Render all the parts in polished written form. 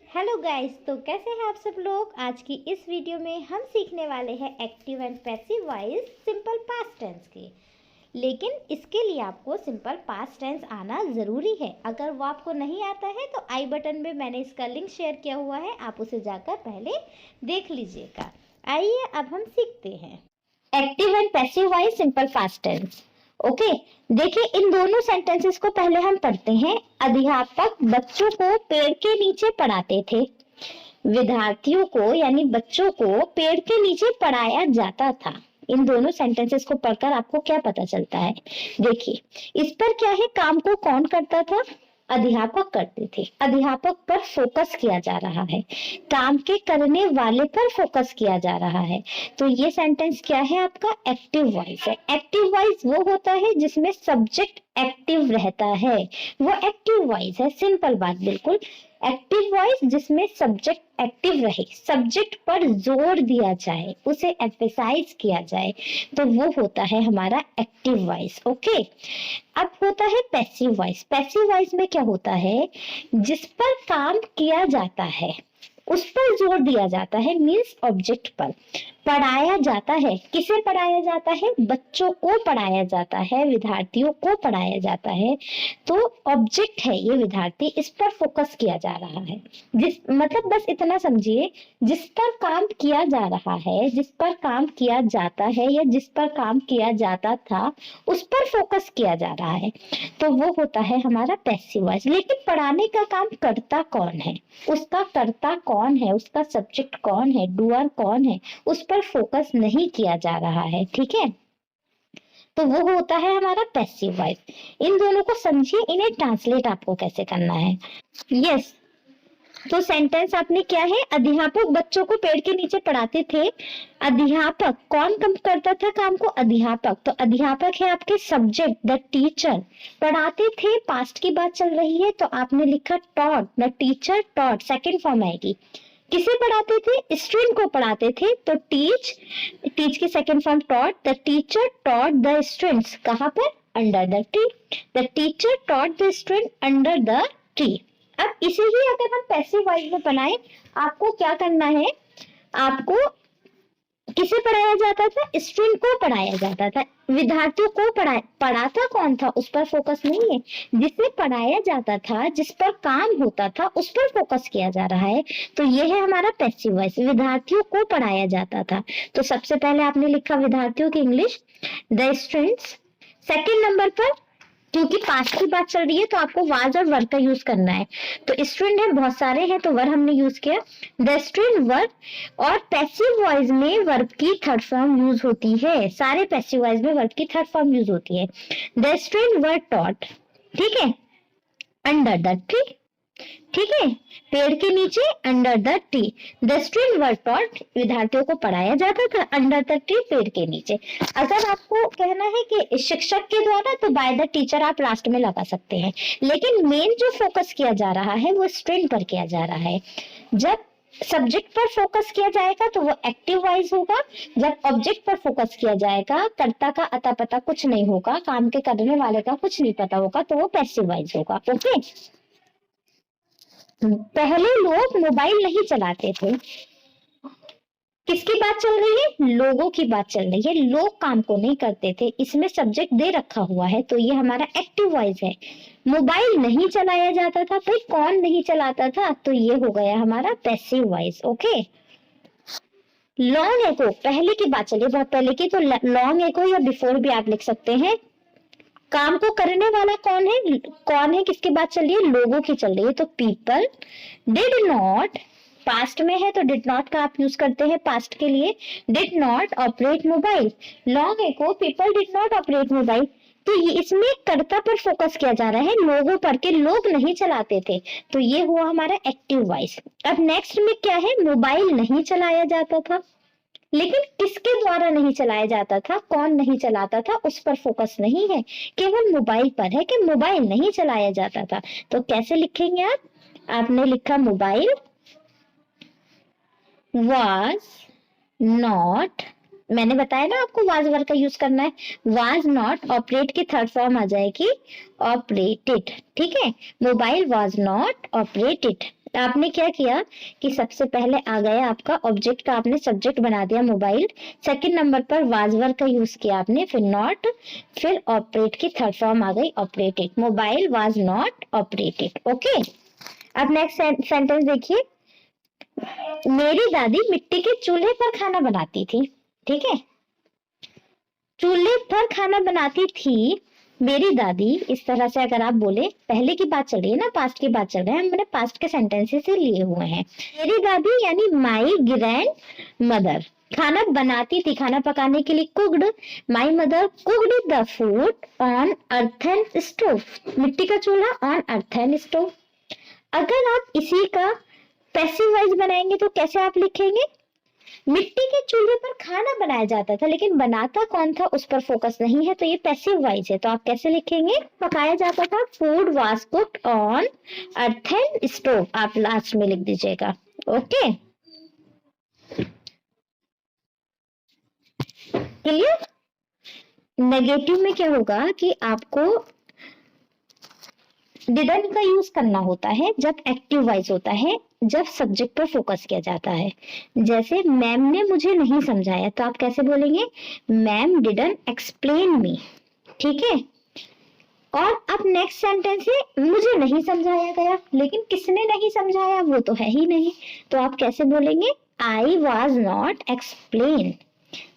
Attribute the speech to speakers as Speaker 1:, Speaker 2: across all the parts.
Speaker 1: Hello guys, तो कैसे हैं आप सब लोग। आज की इस वीडियो में हम सीखने वाले हैं active and passive voice simple past tense के। लेकिन इसके लिए आपको सिंपल पास्ट टेंस आना ज़रूरी है। अगर वो आपको नहीं आता है तो आई बटन में मैंने इसका लिंक शेयर किया हुआ है, आप उसे जाकर पहले देख लीजिएगा। आइए अब हम सीखते हैं active and passive voice simple past tense. Okay, देखिए इन दोनों सेंटेंसेस को पहले हम पढ़ते हैं। अध्यापक बच्चों को पेड़ के नीचे पढ़ाते थे। विद्यार्थियों को यानी बच्चों को पेड़ के नीचे पढ़ाया जाता था। इन दोनों सेंटेंसेस को पढ़कर आपको क्या पता चलता है। देखिए इस पर क्या है, काम को कौन करता था, अध्यापक करते थे। अध्यापक पर फोकस किया जा रहा है, काम के करने वाले पर फोकस किया जा रहा है। तो ये सेंटेंस क्या है, आपका एक्टिव वॉइस है। एक्टिव वॉइस वो होता है जिसमें सब्जेक्ट एक्टिव रहता है, वो एक्टिव वॉइस है। सिंपल बात, बिल्कुल एक्टिव वॉइस जिसमें सब्जेक्ट एक्टिव रहे, सब्जेक्ट पर जोर दिया जाए, उसे एम्फेसाइज किया जाए, तो वो होता है हमारा एक्टिव वॉइस। ओके, अब होता है पैसिव वॉइस। पैसिव वॉइस में क्या होता है, जिस पर काम किया जाता है उस पर जोर दिया जाता है, मीन्स ऑब्जेक्ट पर। पढ़ाया जाता है, किसे पढ़ाया जाता है, बच्चों को पढ़ाया जाता है, विद्यार्थियों को पढ़ाया जाता है। तो ऑब्जेक्ट है ये विद्यार्थी, इस पर फोकस किया जा रहा है। मतलब बस इतना समझिए, जिस पर काम किया जा रहा है, जिस पर काम किया जाता है या जिस पर काम किया जाता था, उस पर फोकस किया जा रहा है, तो वो होता है हमारा पैसिव वॉइस। लेकिन पढ़ाने का काम करता कौन है, उसका करता कौन है, उसका सब्जेक्ट कौन है, डूअर कौन है, उस पर फोकस नहीं किया जा रहा है। ठीक है, तो वो होता है हमारा पैसिव वॉइस। इन दोनों को समझिए, इन्हें ट्रांसलेट आपको कैसे करना है। यस, तो सेंटेंस आपने क्या है, अध्यापक बच्चों को पेड़ के नीचे पढ़ाते थे। अध्यापक कौन कम करता था काम को, अध्यापक। तो अध्यापक है आपके सब्जेक्ट, द टीचर। पढ़ाते थे, पास्ट की बात चल रही है, तो आपने लिखा taught, the teacher taught, second form आएगी। किसे पढ़ाते थे, स्टूडेंट को पढ़ाते थे, तो टीच, टीच की second form taught, the teacher taught the students, कहां पर, under the tree. The teacher taught the student under the tree. अब इसे ही अगर हम पैसिव वॉइस में बनाए, आपको क्या करना है, आपको किसे पढ़ाया जाता था, स्टूडेंट को पढ़ाया जाता था। विद्यार्थियों को पढ़ाता कौन था, उस पर फोकस नहीं है। जिसे पढ़ाया जाता था, जिस पर काम होता था, उस पर फोकस किया जा रहा है। तो ये है हमारा पैसिव वॉइस, विद्यार्थियों को पढ़ाया जाता था। तो सबसे पहले आपने लिखा विद्यार्थियों की English, the students. Second number पर, क्योंकि पास्ट की बात चल रही है, तो आपको वाज और वर का यूज करना है। तो स्टूडेंट है, बहुत सारे हैं, तो वर हमने यूज किया, द स्टूडेंट वर। और पैसिव वॉइस में वर्ब की थर्ड फॉर्म यूज होती है, सारे पैसिव वॉइस में वर्ब की थर्ड फॉर्म यूज होती है। द स्टूडेंट वर टॉट, ठीक है, अंडर द ट्री। ठीक है, पेड़ के नीचे, under the tree. The student were taught, विद्यार्थियों को पढ़ाया जाता था, अंडर द ट्री, पेड़ के नीचे। अगर आपको कहना है कि शिक्षक के द्वारा, तो बाय द टीचर आप लास्ट में लगा सकते हैं। लेकिन मेन जो फोकस किया जा रहा है वो स्टूडेंट पर किया जा रहा है। जब सब्जेक्ट पर फोकस किया जाएगा तो वो एक्टिव वॉइस होगा। जब ऑब्जेक्ट पर फोकस किया जाएगा, कर्ता का अता पता कुछ नहीं होगा, काम के करने वाले का कुछ नहीं पता होगा, तो वो पैसिव वॉइस होगा। ओके, पहले लोग मोबाइल नहीं चलाते थे। किसकी बात चल रही है, लोगों की बात चल रही है। लोग काम को नहीं करते थे, इसमें सब्जेक्ट दे रखा हुआ है, तो ये हमारा एक्टिव वॉइस है। मोबाइल नहीं चलाया जाता था, भाई कौन नहीं चलाता था, तो ये हो गया हमारा पैसिव वॉइस। ओके, लॉन्ग एको, पहले की बात चलिए, बहुत पहले की, तो लॉन्ग एको या बिफोर भी आप लिख सकते हैं। काम को करने वाला कौन है, कौन है, किसकी बात चल रही है, लोगों की चल रही है, तो पीपल डिड नॉट, पास्ट में है तो डिड नॉट का आप यूज करते हैं पास्ट के लिए, did not operate mobile. Long ago people did not operate mobile, तो ये इसमें कर्ता पर फोकस किया जा रहा है, लोगों पर, के लोग नहीं चलाते थे, तो ये हुआ हमारा एक्टिव वॉइस। अब नेक्स्ट में क्या है, मोबाइल नहीं चलाया जाता था, लेकिन किसके द्वारा नहीं चलाया जाता था, कौन नहीं चलाता था, उस पर फोकस नहीं है, केवल मोबाइल पर है कि मोबाइल नहीं चलाया जाता था। तो कैसे लिखेंगे आप, आपने लिखा मोबाइल वाज नॉट, मैंने बताया ना आपको वाज वर्ड का यूज करना है, वाज नॉट, ऑपरेट की थर्ड फॉर्म आ जाएगी ऑपरेटेड। ठीक है, मोबाइल वाज नॉट ऑपरेटेड, आपने क्या किया कि सबसे पहले आ गया आपका ऑब्जेक्ट का, आपने सब्जेक्ट बना दिया मोबाइल। सेकंड नंबर पर वाज वर का यूज किया आपने, फिर नॉट, फिर ऑपरेट की थर्ड फॉर्म आ गई operated. Mobile was not operated. Okay, अब नेक्स्ट सेंटेंस देखिए। मेरी दादी मिट्टी के चूल्हे पर खाना बनाती थी। ठीक है, चूल्हे पर खाना बनाती थी मेरी दादी। इस तरह से अगर आप बोले, पहले की बात चल रही है ना, पास्ट की बात चल रही है, हमने पास्ट के सेंटेंसेस से लिए हुए हैं। मेरी दादी यानी माई ग्रैंड मदर खाना बनाती थी, खाना पकाने के लिए cooked. My mother cooked the food on earthen stove, मिट्टी का चूल्हा ऑन अर्थन स्टोव। अगर आप इसी का पैसिव वॉइस बनाएंगे तो कैसे आप लिखेंगे? मिट्टी के चूल्हे पर खाना बनाया जाता था, लेकिन बनाता कौन था उस पर फोकस नहीं है, तो ये पैसिव वॉइस है। तो आप कैसे लिखेंगे? पकाया जाता था, food was cooked on earthen stove, आप लास्ट में लिख दीजिएगा। Okay, clear? नेगेटिव में क्या होगा कि आपको डिडंट का यूज करना होता है जब एक्टिव वॉइस होता है, जब सब्जेक्ट पर फोकस किया जाता है। जैसे मैम ने मुझे नहीं समझाया, तो आप कैसे बोलेंगे? Ma'am didn't explain me. ठीक है, और अब नेक्स्ट सेंटेंस है मुझे नहीं समझाया गया, लेकिन किसने नहीं समझाया वो तो है ही नहीं, तो आप कैसे बोलेंगे? आई वॉज नॉट एक्सप्लेन।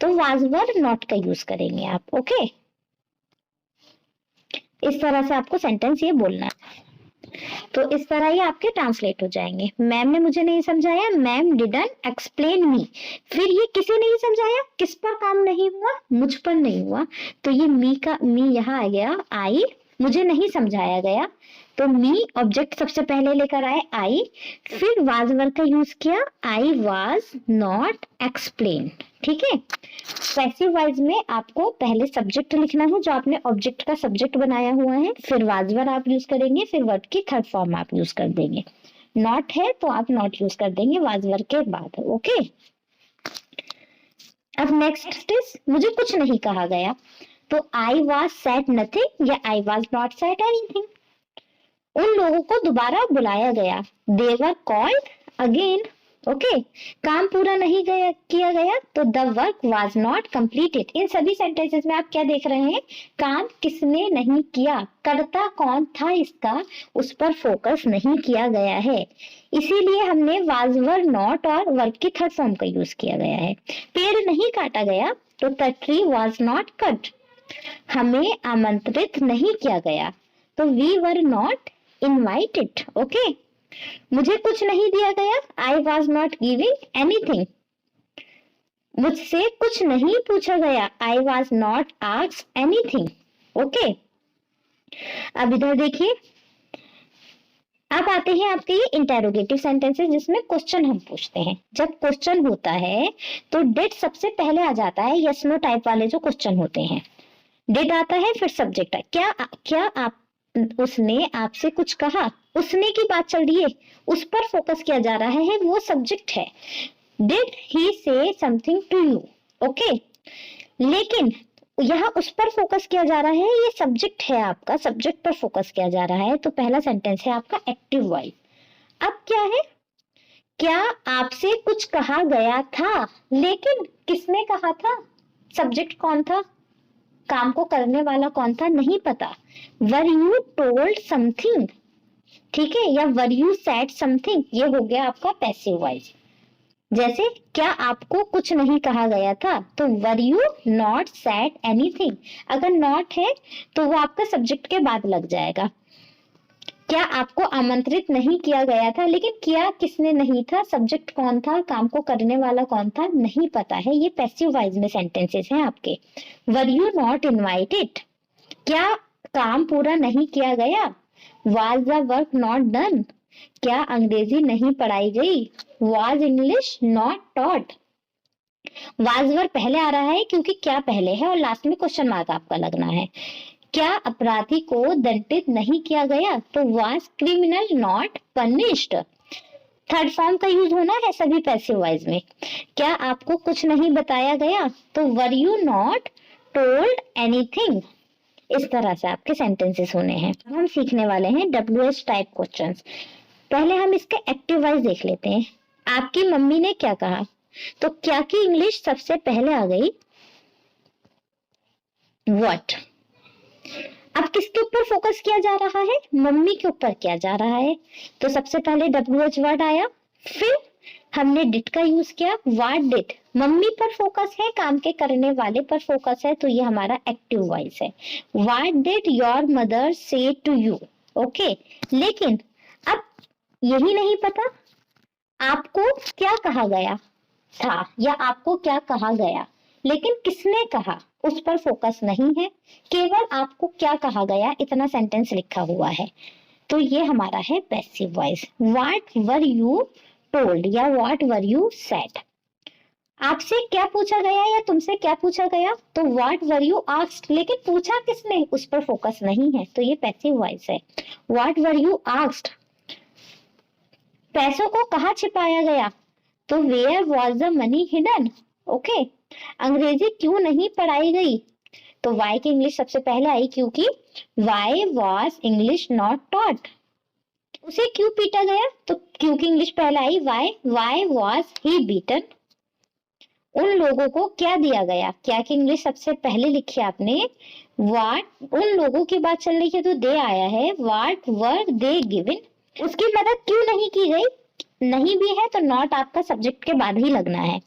Speaker 1: तो वाज वर नॉट का यूज करेंगे आप। ओके, इस तरह से आपको सेंटेंस ये बोलना है। तो इस तरह ही आपके ट्रांसलेट हो जाएंगे। मैम ने मुझे नहीं समझाया, मैम डिडंट एक्सप्लेन मी। फिर ये किसे नहीं समझाया, किस पर काम नहीं हुआ? मुझ पर नहीं हुआ, तो ये मी यहाँ आ गया। आई, मुझे नहीं समझाया गया, तो मी ऑब्जेक्ट सबसे पहले लेकर आए आई, फिर वाज वर का यूज किया, आई वाज नॉट एक्सप्लेन। ठीक है, पैसिव वॉइस में आपको पहले सब्जेक्ट लिखना है जो आपने ऑब्जेक्ट का सब्जेक्ट बनाया हुआ है, फिर वाज वर आप यूज करेंगे, फिर वर्ब की थर्ड फॉर्म आप यूज कर देंगे। नॉट है तो आप नॉट यूज कर देंगे वाज वर के बाद। ओके, अब नेक्स्ट इज मुझे कुछ नहीं कहा गया, तो आई वाज सेड नथिंग या I was not said anything. उन लोगों को दोबारा बुलाया गया, they were called again. Okay, काम पूरा नहीं किया गया, तो the work was not completed. इन सभी सेंटेंसेस में आप क्या देख रहे हैं? काम किसने नहीं किया, करता कौन था इसका, उस पर फोकस नहीं किया गया है, इसीलिए हमने वाज वर नॉट और वर्क की थर्ड फॉर्म का यूज किया गया है। पेड़ नहीं काटा गया, तो the tree was not cut. हमें आमंत्रित नहीं किया गया, तो we were not invited. Okay, मुझे कुछ नहीं दिया गया, I was not giving anything. मुझसे कुछ नहीं पूछा गया, I was not asked anything. Okay, अब इधर देखिए, अब आते हैं आपके ये इंटेरोगेटिव सेंटेंसेस जिसमें क्वेश्चन हम पूछते हैं। जब क्वेश्चन होता है तो डिड सबसे पहले आ जाता है, यस नो टाइप वाले जो क्वेश्चन होते हैं। डिड आता है, फिर सब्जेक्ट है। क्या आप उसने आपसे कुछ कहा, उसने की बात चल रही है, उस पर फोकस किया जा रहा है, वो सब्जेक्ट है। डिड ही से समथिंग टू यू। ओके, लेकिन यहाँ उस पर फोकस किया जा रहा है, ये सब्जेक्ट है आपका, सब्जेक्ट पर फोकस किया जा रहा है, तो पहला सेंटेंस है आपका एक्टिव वॉइस। अब क्या है? क्या आपसे कुछ कहा गया था, लेकिन किसने कहा था, सब्जेक्ट कौन था, काम को करने वाला कौन था, नहीं पता। वर यू टोल्ड समथिंग, ठीक है, या वर यू सेड समथिंग, ये हो गया आपका पैसिव वॉइस। जैसे क्या आपको कुछ नहीं कहा गया था, तो were you not said anything. अगर नॉट है तो वो आपका सब्जेक्ट के बाद लग जाएगा। क्या आपको आमंत्रित नहीं किया गया था, लेकिन किया किसने नहीं था, सब्जेक्ट कौन था, काम को करने वाला कौन था, नहीं पता है, ये पैसिव वॉइस में सेंटेंसेस हैं आपके। वर यू नॉट इनवाइटेड, क्या काम पूरा नहीं किया गया, was the work not done, क्या अंग्रेजी नहीं पढ़ाई गई, was English not taught. Was वर पहले आ रहा है क्योंकि क्या पहले है और लास्ट में क्वेश्चन मार्क आपका लगना है। क्या अपराधी को दंडित नहीं किया गया, तो was criminal not punished. Third form का यूज होना है सभी पैसिव वॉइस में। क्या आपको कुछ नहीं बताया गया, तो were you not told anything. इस तरह से आपके सेंटेंसेस होने हैं। हम सीखने वाले हैं WH टाइप क्वेश्चंस। पहले हम इसके एक्टिव वॉइस देख लेते हैं। आपकी मम्मी ने क्या कहा, तो क्या की इंग्लिश सबसे पहले आ गई व्हाट। अब किसके ऊपर फोकस किया जा रहा है, मम्मी के ऊपर किया जा रहा है, तो सबसे पहले WH वर्ड आया, फिर हमने डिड का यूज किया, व्हाट डिड, मम्मी पर फोकस है, काम के करने वाले पर फोकस है, तो ये हमारा एक्टिव वॉइस है। व्हाट डिड योर मदर से टू यू, ओके। लेकिन अब यही नहीं पता आपको क्या कहा गया था या आपको क्या कहा गया, लेकिन किसने कहा उस पर फोकस नहीं है, केवल आपको क्या कहा गया इतना सेंटेंस लिखा हुआ है, तो ये हमारा है passive voice. What were you told या व्हाट वर यू सेड। आपसे क्या पूछा गया या तुमसे क्या पूछा गया, तो व्हाट वर यू आस्क्ड, लेकिन पूछा किसने उस पर फोकस नहीं है, तो ये पैसिव वॉइस है। व्हाट वर यू आस्क्ड, पैसों को कहाँ छिपाया गया, तो where was the money hidden, okay. अंग्रेजी क्यों नहीं पढ़ाई गई, तो वाई की इंग्लिश सबसे पहले आई क्योंकि why was English not taught. उसे क्यों पीटा गया, तो क्योंकि इंग्लिश पहले आई वाई वॉज ही बीटन। उन लोगों को क्या दिया गया, क्या की इंग्लिश सबसे पहले लिखी आपने वाट, उन लोगों की बात चल रही है तो दे आया है, वाट वर दे गिवन। उसकी मदद क्यों नहीं की गई, नहीं भी है तो नॉट आपका सब्जेक्ट के बाद ही लगना है।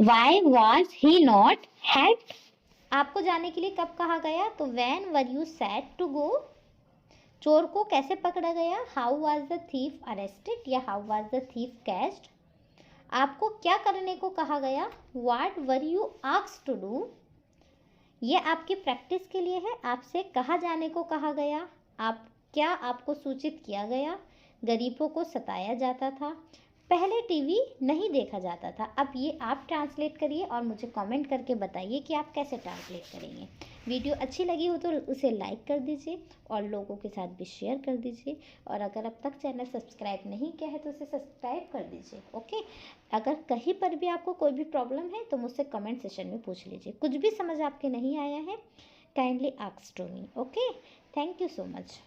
Speaker 1: Why was he not help, आपको जाने के लिए कब कहा गया, तो when were you said to go. चोर को कैसे पकड़ा गया, how was the thief arrested या how was the thief caught. आपको क्या करने को कहा गया, what were you asked to do. ये आपकी प्रैक्टिस के लिए है, आपसे कहाँ जाने को कहा गया, आप क्या आपको सूचित किया गया। गरीबों को सताया जाता था, पहले टीवी नहीं देखा जाता था। अब ये आप ट्रांसलेट करिए और मुझे कमेंट करके बताइए कि आप कैसे ट्रांसलेट करेंगे। वीडियो अच्छी लगी हो तो उसे लाइक कर दीजिए और लोगों के साथ भी शेयर कर दीजिए, और अगर अब तक चैनल सब्सक्राइब नहीं किया है तो उसे सब्सक्राइब कर दीजिए, ओके। अगर कहीं पर भी आपको कोई भी प्रॉब्लम है तो मुझसे कमेंट सेशन में पूछ लीजिए। कुछ भी समझ आपके नहीं आया है, kindly ask to me, okay. Thank you so much.